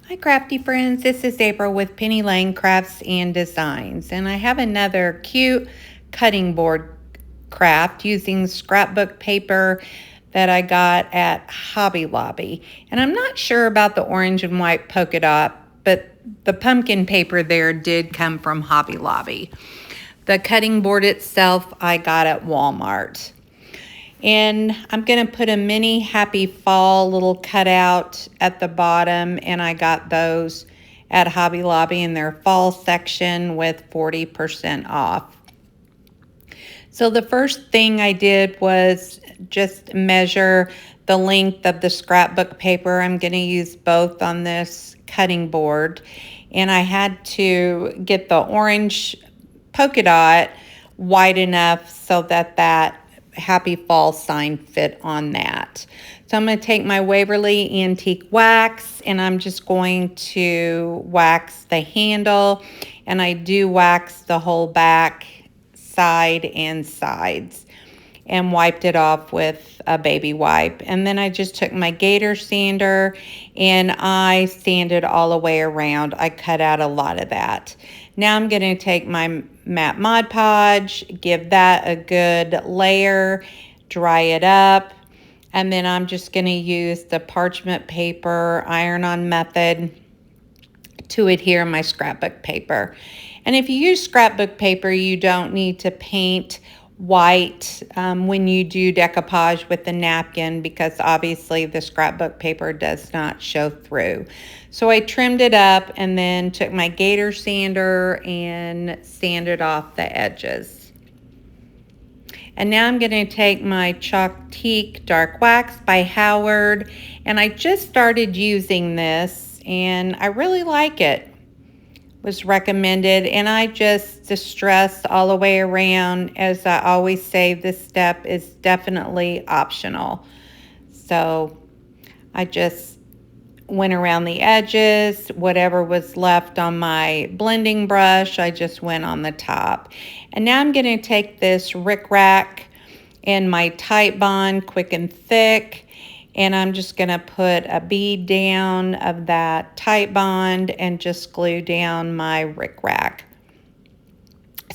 Hi crafty friends, this is April with Penny Lane Crafts and Designs, and I have another cute cutting board craft using scrapbook paper that I got at Hobby Lobby. And I'm not sure about the orange and white polka dot, but the pumpkin paper there did come from Hobby Lobby. The cutting board itself I got at Walmart. And I'm going to put a mini Happy Fall little cutout at the bottom, and I got those at Hobby Lobby in their fall section with 40% off. So the first thing I did was just measure the length of the scrapbook paper. I'm going to use both on this cutting board, and I had to get the orange polka dot wide enough so that that Happy Fall sign fit on that. So I'm going to take my Waverly Antique Wax, and I'm just going to wax the handle, and I do wax the whole back, side, and sides, and wiped it off with a baby wipe. And then I just took my Gator sander and I sanded all the way around. I cut out a lot of that. Now I'm going to take my matte Mod Podge, give that a good layer, dry it up, and then I'm just going to use the parchment paper iron-on method to adhere my scrapbook paper. And if you use scrapbook paper, you don't need to paint white when you do decoupage with the napkin, because obviously the scrapbook paper does not show through. So I trimmed it up and then took my Gator sander and sanded off the edges. And now I'm going to take my Chalktique Dark Wax by Howard, and I just started using this and I really like it. Was recommended, and I just distressed all the way around. As I always say, this step is definitely optional. So I just went around the edges. Whatever was left on my blending brush, I just went on the top. And now I'm going to take this Rick Rack and my Titebond Quick and Thick, and I'm just going to put a bead down of that Titebond and just glue down my Rick Rack.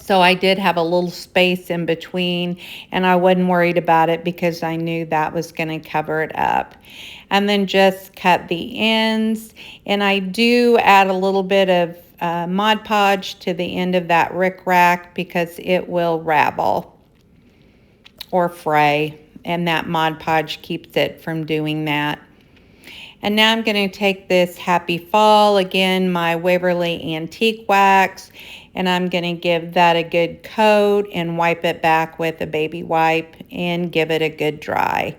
So I did have a little space in between, and I wasn't worried about it because I knew that was going to cover it up. And then just cut the ends, and I do add a little bit of Mod Podge to the end of that Rick Rack because it will ravel or fray, and that Mod Podge keeps it from doing that. And now I'm going to take this Happy Fall, again, my Waverly Antique Wax, and I'm going to give that a good coat and wipe it back with a baby wipe and give it a good dry.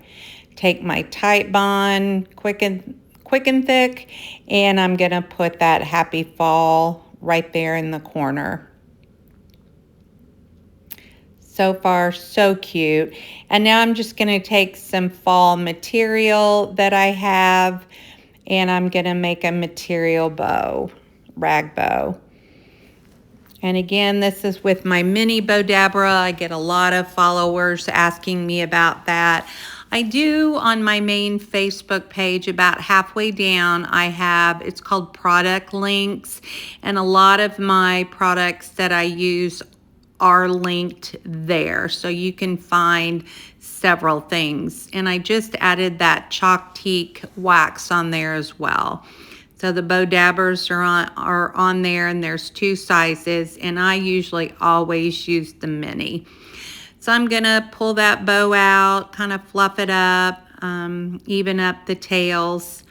Take my Titebond Quick and Thick, and I'm going to put that Happy Fall right there in the corner. So far, so cute. And now I'm just going to take some fall material that I have, and I'm going to make a material bow, rag bow. And again, this is with my mini Bodabra. I get a lot of followers asking me about that. I do on my main Facebook page, about halfway down, I have, it's called product links, and a lot of my products that I use are linked there, so you can find several things. And I just added that Chalktique wax on there as well. So the Bodabbers are on there, and there's two sizes, and I usually always use the mini. So I'm gonna pull that bow out, kind of fluff it up, even up the tails,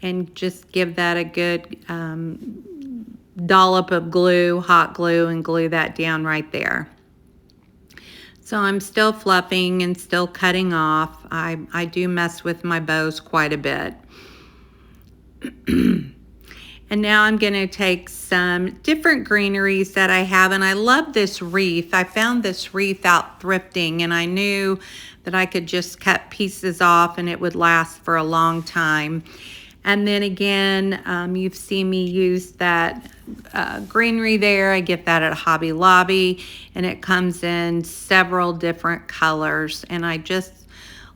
and just give that a good dollop of glue, hot glue, and glue that down right there. So I'm still fluffing and still cutting off. I do mess with my bows quite a bit. And now I'm going to take some different greeneries that I have, and I love this wreath. I found this wreath out thrifting, and I knew that I could just cut pieces off and it would last for a long time. And then again, you've seen me use that greenery there. I get that at Hobby Lobby, and it comes in several different colors, and I just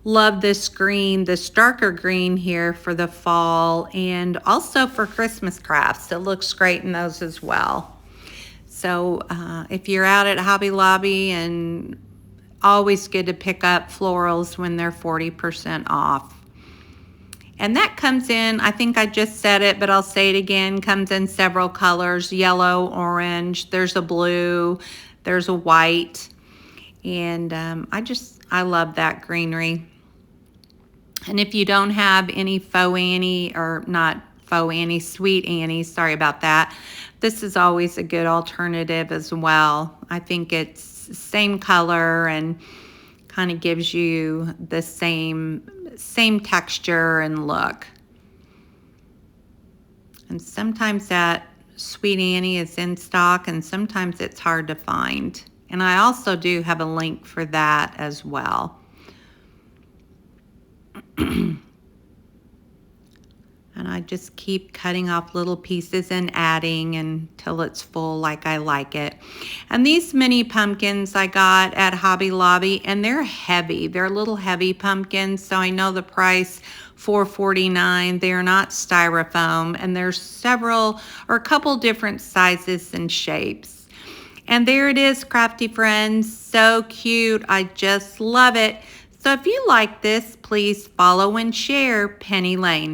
love this green, this darker green here for the fall and also for Christmas crafts. It looks great in those as well. So if you're out at Hobby Lobby, and always good to pick up florals when they're 40% off. And that comes in, I think I just said it, but I'll say it again, comes in several colors: yellow, orange, there's a blue, there's a white. And I love that greenery. And if you don't have any faux Annie, or not faux Annie, sweet Annie, sorry about that, this is always a good alternative as well. I think it's same color and kind of gives you the same texture and look. And sometimes that sweet Annie is in stock and sometimes it's hard to find. And I also do have a link for that as well. And I just keep cutting off little pieces and adding until it's full like I like it. And these mini pumpkins I got at Hobby Lobby, and they're heavy. They're little heavy pumpkins, so I know the price, $4.49. They're not styrofoam, and there's several or a couple different sizes and shapes. And there it is, crafty friends. So cute. I just love it. So if you like this, please follow and share Penny Lane.